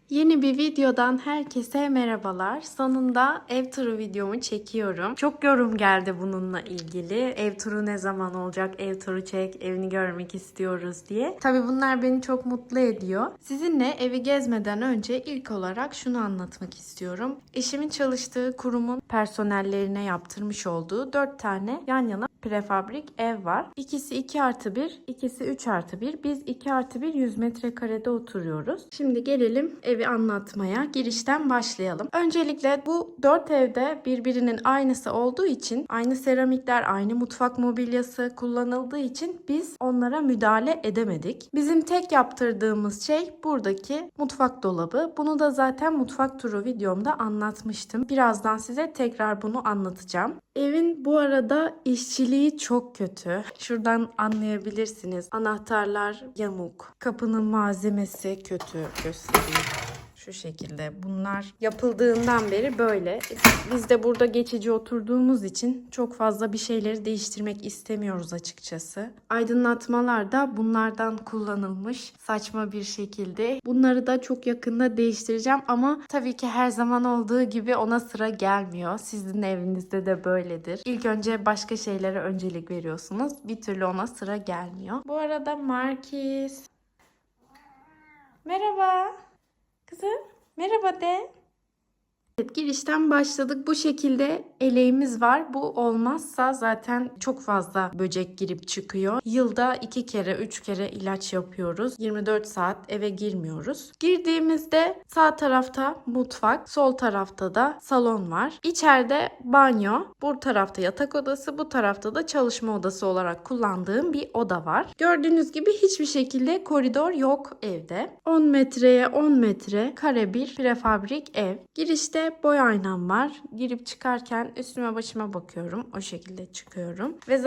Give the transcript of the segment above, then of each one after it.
Yeni bir videodan herkese merhabalar. Sonunda ev turu videomu çekiyorum. Çok yorum geldi bununla ilgili. Ev turu ne zaman olacak? Ev turu çek, evini görmek istiyoruz diye. Tabii bunlar beni çok mutlu ediyor. Sizinle evi gezmeden önce ilk olarak şunu anlatmak istiyorum. Eşimin çalıştığı kurumun personellerine yaptırmış olduğu 4 tane yan yana prefabrik ev var. İkisi 2+1, ikisi 3+1. Biz 2+1 100 metrekarede oturuyoruz. Şimdi gelelim evi anlatmaya. Girişten başlayalım. Öncelikle bu 4 evde birbirinin aynısı olduğu için, aynı seramikler, aynı mutfak mobilyası kullanıldığı için biz onlara müdahale edemedik. Bizim tek yaptırdığımız şey buradaki mutfak dolabı. Bunu da zaten mutfak turu videomda anlatmıştım. Birazdan size tekrar bunu anlatacağım. Evin bu arada işçiliği çok kötü. Şuradan anlayabilirsiniz. Anahtarlar yamuk. Kapının malzemesi kötü. Göstereyim. Şu şekilde. Bunlar yapıldığından beri böyle. Biz de burada geçici oturduğumuz için çok fazla bir şeyleri değiştirmek istemiyoruz açıkçası. Aydınlatmalar da bunlardan kullanılmış saçma bir şekilde. Bunları da çok yakında değiştireceğim ama tabii ki her zaman olduğu gibi ona sıra gelmiyor. Sizin evinizde de böyledir. İlk önce başka şeylere öncelik veriyorsunuz. Bir türlü ona sıra gelmiyor. Bu arada Markis. Merhaba. Kızım, merhaba de. Evet, girişten başladık. Bu şekilde eleğimiz var. Bu olmazsa zaten çok fazla böcek girip çıkıyor. Yılda 2 kere 3 kere ilaç yapıyoruz. 24 saat eve girmiyoruz. Girdiğimizde sağ tarafta mutfak, sol tarafta da salon var. İçeride banyo, bu tarafta yatak odası, bu tarafta da çalışma odası olarak kullandığım bir oda var. Gördüğünüz gibi hiçbir şekilde koridor yok evde. 10 metreye 10 metre kare bir prefabrik ev. Girişte boy aynam var. Girip çıkarken üstüme başıma bakıyorum. O şekilde çıkıyorum. Ve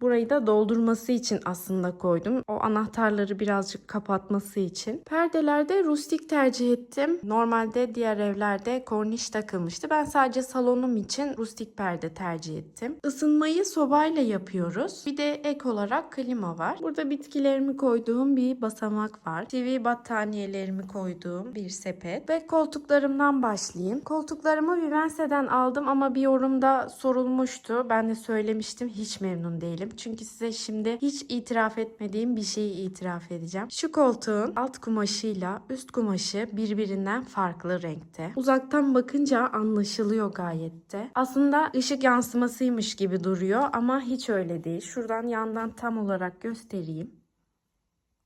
burayı da doldurması için aslında koydum. O anahtarları birazcık kapatması için. Perdelerde rustik tercih ettim. Normalde diğer evlerde korniş takılmıştı. Ben sadece salonum için rustik perde tercih ettim. Isınmayı sobayla yapıyoruz. Bir de ek olarak klima var. Burada bitkilerimi koyduğum bir basamak var. TV battaniyelerimi koyduğum bir sepet. Ve koltuklarımdan başlayayım. Koltuklarımı Vivense'den aldım ama bir yorumda sorulmuştu. Ben de söylemiştim. Hiç memnun değilim. Çünkü size şimdi hiç itiraf etmediğim bir şeyi itiraf edeceğim. Şu koltuğun alt kumaşıyla üst kumaşı birbirinden farklı renkte. Uzaktan bakınca anlaşılıyor gayet de. Aslında ışık yansımasıymış gibi duruyor ama hiç öyle değil. Şuradan yandan tam olarak göstereyim.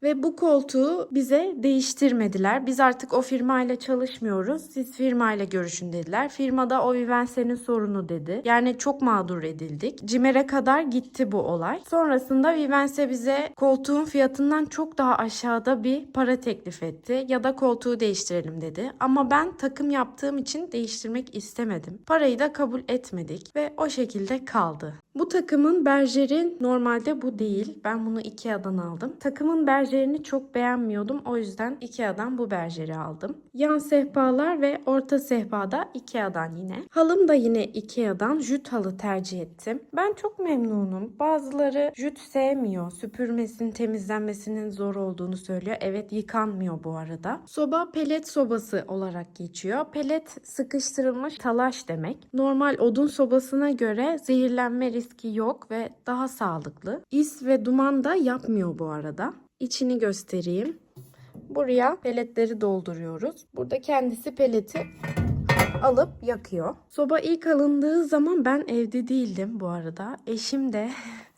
Ve bu koltuğu bize değiştirmediler. Biz artık o firmayla çalışmıyoruz. Siz firmayla görüşün dediler. Firmada o Vivense'nin sorunu dedi. Yani çok mağdur edildik. CİMER'e kadar gitti bu olay. Sonrasında Vivense bize koltuğun fiyatından çok daha aşağıda bir para teklif etti. Ya da koltuğu değiştirelim dedi. Ama ben takım yaptığım için değiştirmek istemedim. Parayı da kabul etmedik ve o şekilde kaldı. Bu takımın berjeri normalde bu değil. Ben bunu Ikea'dan aldım. Takımın berjerini çok beğenmiyordum. O yüzden Ikea'dan bu berjeri aldım. Yan sehpalar ve orta sehpada Ikea'dan yine. Halım da yine Ikea'dan jüt halı tercih ettim. Ben çok memnunum. Bazıları jüt sevmiyor. Süpürmesinin, temizlenmesinin zor olduğunu söylüyor. Evet, yıkanmıyor bu arada. Soba pelet sobası olarak geçiyor. Pelet sıkıştırılmış talaş demek. Normal odun sobasına göre zehirlenme riski yok ve daha sağlıklı. İs ve duman da yapmıyor bu arada. İçini göstereyim. Buraya peletleri dolduruyoruz. Burada kendisi peleti alıp yakıyor. Soba ilk alındığı zaman ben evde değildim bu arada. Eşim de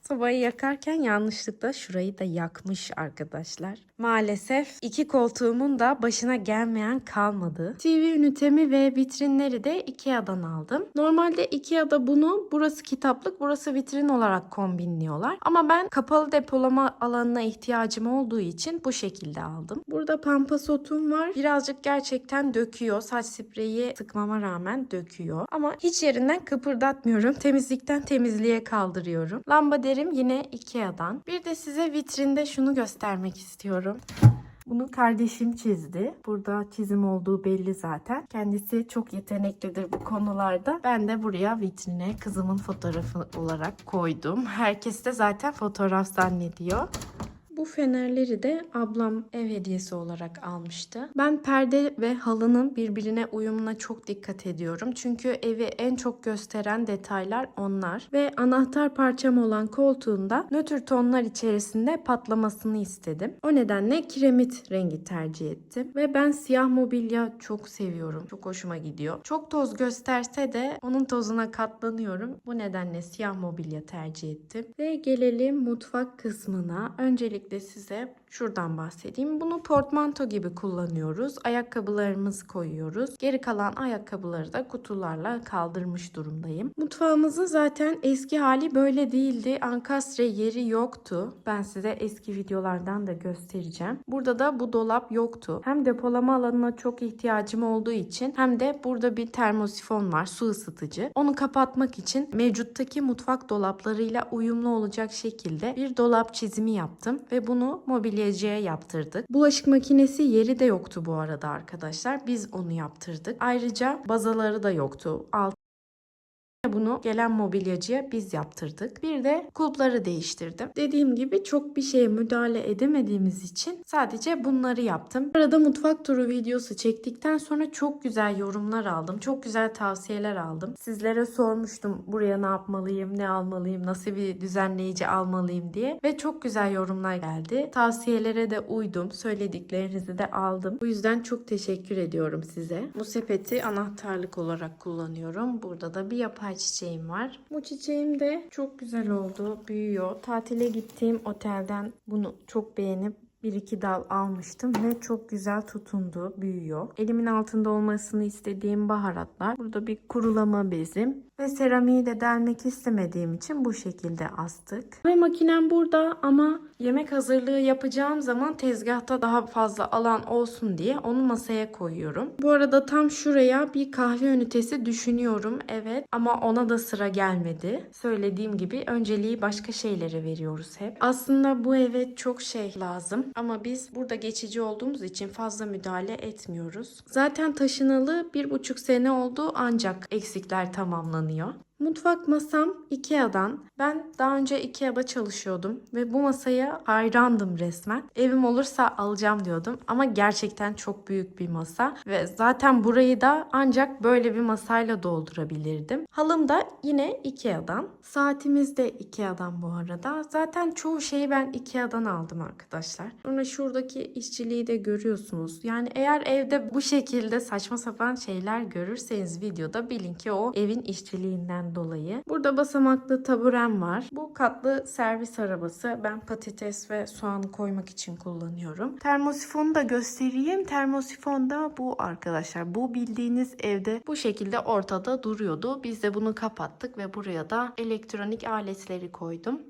sobayı yakarken yanlışlıkla şurayı da yakmış arkadaşlar. Maalesef iki koltuğumun da başına gelmeyen kalmadı. TV ünitemi ve vitrinleri de Ikea'dan aldım. Normalde Ikea'da bunu burası kitaplık, burası vitrin olarak kombinliyorlar. Ama ben kapalı depolama alanına ihtiyacım olduğu için bu şekilde aldım. Burada pampa sotum var. Birazcık gerçekten döküyor. Saç spreyi sıkmama rağmen döküyor. Ama hiç yerinden kıpırdatmıyorum. Temizlikten temizliğe kaldırıyorum. Lambaderim yine Ikea'dan. Bir de size vitrinde şunu göstermek istiyorum. Bunu kardeşim çizdi. Burada çizim olduğu belli zaten. Kendisi çok yeteneklidir bu konularda. Ben de buraya vitrine kızımın fotoğrafı olarak koydum. Herkes de zaten fotoğraf zannediyor. Bu fenerleri de ablam ev hediyesi olarak almıştı. Ben perde ve halının birbirine uyumuna çok dikkat ediyorum. Çünkü evi en çok gösteren detaylar onlar. Ve anahtar parçam olan koltuğunda nötr tonlar içerisinde patlamasını istedim. O nedenle kiremit rengi tercih ettim. Ve ben siyah mobilya çok seviyorum. Çok hoşuma gidiyor. Çok toz gösterse de onun tozuna katlanıyorum. Bu nedenle siyah mobilya tercih ettim. Ve gelelim mutfak kısmına. Öncelikle size şuradan bahsedeyim. Bunu portmanto gibi kullanıyoruz. Ayakkabılarımızı koyuyoruz. Geri kalan ayakkabıları da kutularla kaldırmış durumdayım. Mutfağımızın zaten eski hali böyle değildi. Ankastre yeri yoktu. Ben size eski videolardan da göstereceğim. Burada da bu dolap yoktu. Hem depolama alanına çok ihtiyacım olduğu için hem de burada bir termosifon var. Su ısıtıcı. Onu kapatmak için mevcuttaki mutfak dolaplarıyla uyumlu olacak şekilde bir dolap çizimi yaptım ve bunu mobilyacıya yaptırdık. Bulaşık makinesi yeri de yoktu bu arada arkadaşlar. Biz onu yaptırdık. Ayrıca bazaları da yoktu. Bunu gelen mobilyacıya biz yaptırdık. Bir de kulpları değiştirdim. Dediğim gibi çok bir şeye müdahale edemediğimiz için sadece bunları yaptım. Arada mutfak turu videosu çektikten sonra çok güzel yorumlar aldım. Çok güzel tavsiyeler aldım. Sizlere sormuştum buraya ne yapmalıyım, ne almalıyım, nasıl bir düzenleyici almalıyım diye. Ve çok güzel yorumlar geldi. Tavsiyelere de uydum. Söylediklerinizi de aldım. Bu yüzden çok teşekkür ediyorum size. Bu sepeti anahtarlık olarak kullanıyorum. Burada da bir yapay çiçeğim var. Bu çiçeğim de çok güzel oldu. Büyüyor. Tatile gittiğim otelden bunu çok beğenip bir iki dal almıştım ve çok güzel tutundu, büyüyor. Elimin altında olmasını istediğim baharatlar. Burada bir kurulama bezim ve seramiği de delmek istemediğim için bu şekilde astık. Ve makinem burada ama yemek hazırlığı yapacağım zaman tezgahta daha fazla alan olsun diye onu masaya koyuyorum. Bu arada tam şuraya bir kahve ünitesi düşünüyorum. Evet, ama ona da sıra gelmedi. Söylediğim gibi önceliği başka şeylere veriyoruz hep. Aslında bu eve çok şey lazım. Ama biz burada geçici olduğumuz için fazla müdahale etmiyoruz. Zaten taşınalı 1,5 sene oldu ancak eksikler tamamlanıyor. Mutfak masam Ikea'dan. Ben daha önce Ikea'da çalışıyordum ve bu masaya hayrandım resmen. Evim olursa alacağım diyordum ama gerçekten çok büyük bir masa ve zaten burayı da ancak böyle bir masayla doldurabilirdim. Halım da yine Ikea'dan. Saatimiz de Ikea'dan bu arada. Zaten çoğu şeyi ben Ikea'dan aldım arkadaşlar. Sonra şuradaki işçiliği de görüyorsunuz. Yani eğer evde bu şekilde saçma sapan şeyler görürseniz videoda bilin ki o evin işçiliğinden dolayı. Burada basamaklı taburem var. Bu katlı servis arabası. Ben patates ve soğanı koymak için kullanıyorum. Termosifonu da göstereyim. Termosifon da bu arkadaşlar. Bu bildiğiniz evde bu şekilde ortada duruyordu. Biz de bunu kapattık ve buraya da elektronik aletleri koydum.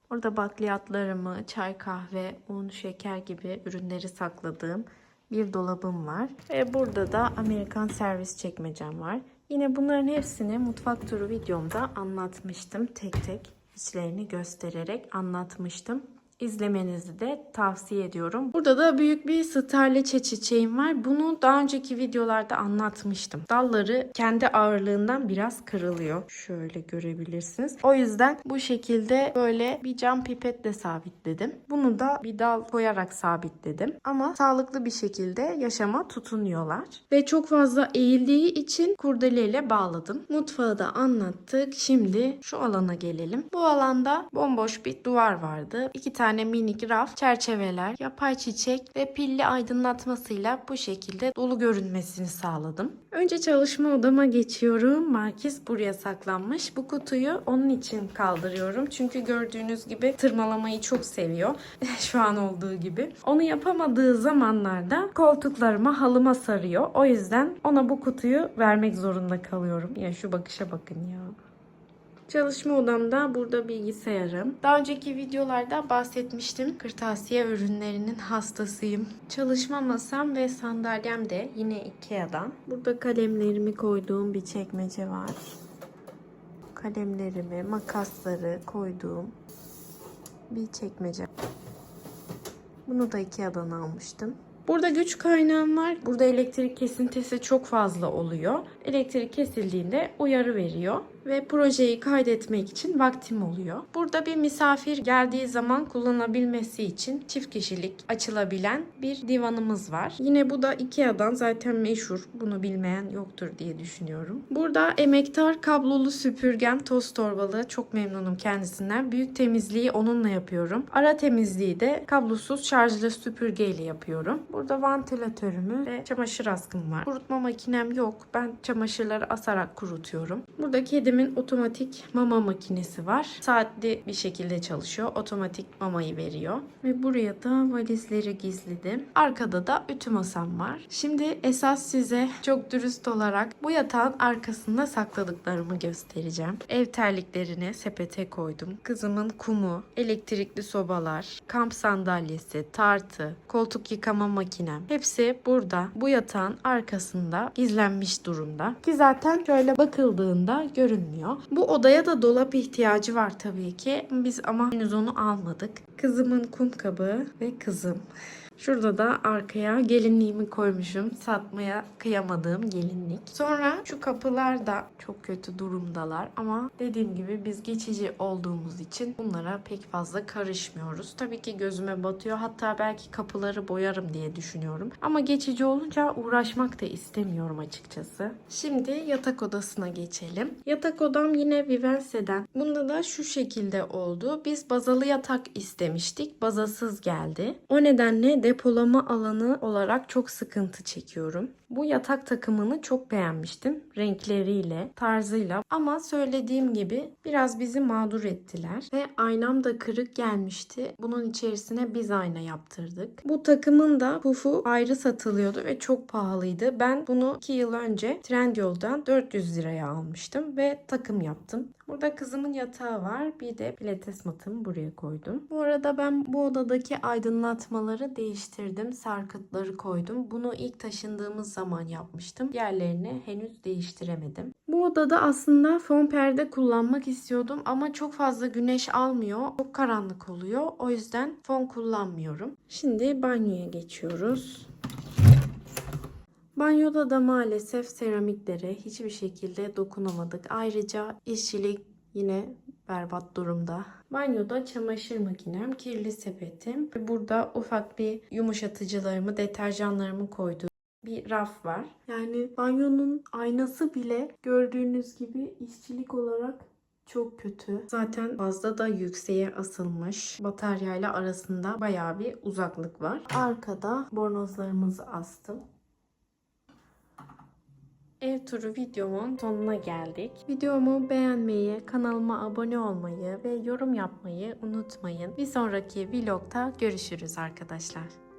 Orada bakliyatlarımı, çay, kahve, un, şeker gibi ürünleri sakladığım bir dolabım var. Ve burada da Amerikan servis çekmecem var. Yine bunların hepsini mutfak turu videomda anlatmıştım. Tek tek içlerini göstererek anlatmıştım. İzlemenizi de tavsiye ediyorum. Burada da büyük bir starliçe çiçeğim var. Bunu daha önceki videolarda anlatmıştım. Dalları kendi ağırlığından biraz kırılıyor. Şöyle görebilirsiniz. O yüzden bu şekilde böyle bir cam pipetle sabitledim. Bunu da bir dal koyarak sabitledim. Ama sağlıklı bir şekilde yaşama tutunuyorlar. Ve çok fazla eğildiği için kurdeleyle bağladım. Mutfağı da anlattık. Şimdi şu alana gelelim. Bu alanda bomboş bir duvar vardı. 2 tane minik raf, çerçeveler, yapay çiçek ve pilli aydınlatmasıyla bu şekilde dolu görünmesini sağladım. Önce çalışma odama geçiyorum. Markis buraya saklanmış. Bu kutuyu onun için kaldırıyorum. Çünkü gördüğünüz gibi tırmalamayı çok seviyor. Şu an olduğu gibi. Onu yapamadığı zamanlarda koltuklarıma, halıma sarıyor. O yüzden ona bu kutuyu vermek zorunda kalıyorum. Ya şu bakışa bakın ya. Çalışma odamda burada bilgisayarım. Daha önceki videolarda bahsetmiştim. Kırtasiye ürünlerinin hastasıyım. Çalışma masam ve sandalyem de yine Ikea'dan. Burada kalemlerimi koyduğum bir çekmece var. Kalemlerimi, makasları koyduğum bir çekmece. Bunu da Ikea'dan almıştım. Burada güç kaynağım var. Burada elektrik kesintisi çok fazla oluyor. Elektrik kesildiğinde uyarı veriyor. ve projeyi kaydetmek için vaktim oluyor. Burada bir misafir geldiği zaman kullanabilmesi için çift kişilik açılabilen bir divanımız var. Yine bu da IKEA'dan, zaten meşhur. Bunu bilmeyen yoktur diye düşünüyorum. Burada emektar kablolu süpürgem, toz torbalı. Çok memnunum kendisinden. Büyük temizliği onunla yapıyorum. Ara temizliği de kablosuz şarjlı süpürgeyle yapıyorum. Burada vantilatörümü ve çamaşır askım var. Kurutma makinem yok. Ben çamaşırları asarak kurutuyorum. Burada kedimin otomatik mama makinesi var. Saatli bir şekilde çalışıyor. Otomatik mamayı veriyor. Ve buraya da valizleri gizledim. Arkada da ütü masam var. Şimdi esas size çok dürüst olarak bu yatağın arkasında sakladıklarımı göstereceğim. Ev terliklerini sepete koydum. Kızımın kumu, elektrikli sobalar, kamp sandalyesi, tartı, koltuk yıkama makinem. Hepsi burada bu yatağın arkasında gizlenmiş durumda. Ki zaten şöyle bakıldığında görünmüyor. Bu odaya da dolap ihtiyacı var tabii ki. Biz ama henüz onu almadık. Kızımın kum kabı ve kızım. Şurada da arkaya gelinliğimi koymuşum. Satmaya kıyamadığım gelinlik. Sonra şu kapılar da çok kötü durumdalar. Ama dediğim gibi biz geçici olduğumuz için bunlara pek fazla karışmıyoruz. Tabii ki gözüme batıyor. Hatta belki kapıları boyarım diye düşünüyorum. Ama geçici olunca uğraşmak da istemiyorum açıkçası. Şimdi yatak odasına geçelim. Yatak odam yine Vivense'den. Bunda da şu şekilde oldu. Biz bazalı yatak istemiştik. Bazasız geldi. O nedenle depolama alanı olarak çok sıkıntı çekiyorum. Bu yatak takımını çok beğenmiştim. Renkleriyle, tarzıyla. Ama söylediğim gibi biraz bizi mağdur ettiler. Ve aynam da kırık gelmişti. Bunun içerisine biz ayna yaptırdık. Bu takımın da pufu ayrı satılıyordu ve çok pahalıydı. Ben bunu 2 yıl önce Trendyol'dan 400 liraya almıştım ve takım yaptım. Burada kızımın yatağı var. Bir de pilates matımı buraya koydum. Bu arada ben bu odadaki aydınlatmaları değiştirdim. Sarkıtları koydum. Bunu ilk taşındığımız zaman yapmıştım. Yerlerini henüz değiştiremedim. Bu odada aslında fon perde kullanmak istiyordum ama çok fazla güneş almıyor. Çok karanlık oluyor. O yüzden fon kullanmıyorum. Şimdi banyoya geçiyoruz. Banyoda da maalesef seramiklere hiçbir şekilde dokunamadık. Ayrıca işçilik yine berbat durumda. Banyoda çamaşır makinem, kirli sepetim. Burada ufak bir yumuşatıcılarımı, deterjanlarımı koyduğum bir raf var. Yani banyonun aynası bile gördüğünüz gibi işçilik olarak çok kötü. Zaten fazla da yükseğe asılmış. Bataryayla arasında bayağı bir uzaklık var. Arkada bornozlarımızı astım. Ev turu videomun sonuna geldik. Videomu beğenmeyi, kanalıma abone olmayı ve yorum yapmayı unutmayın. Bir sonraki vlogta görüşürüz arkadaşlar.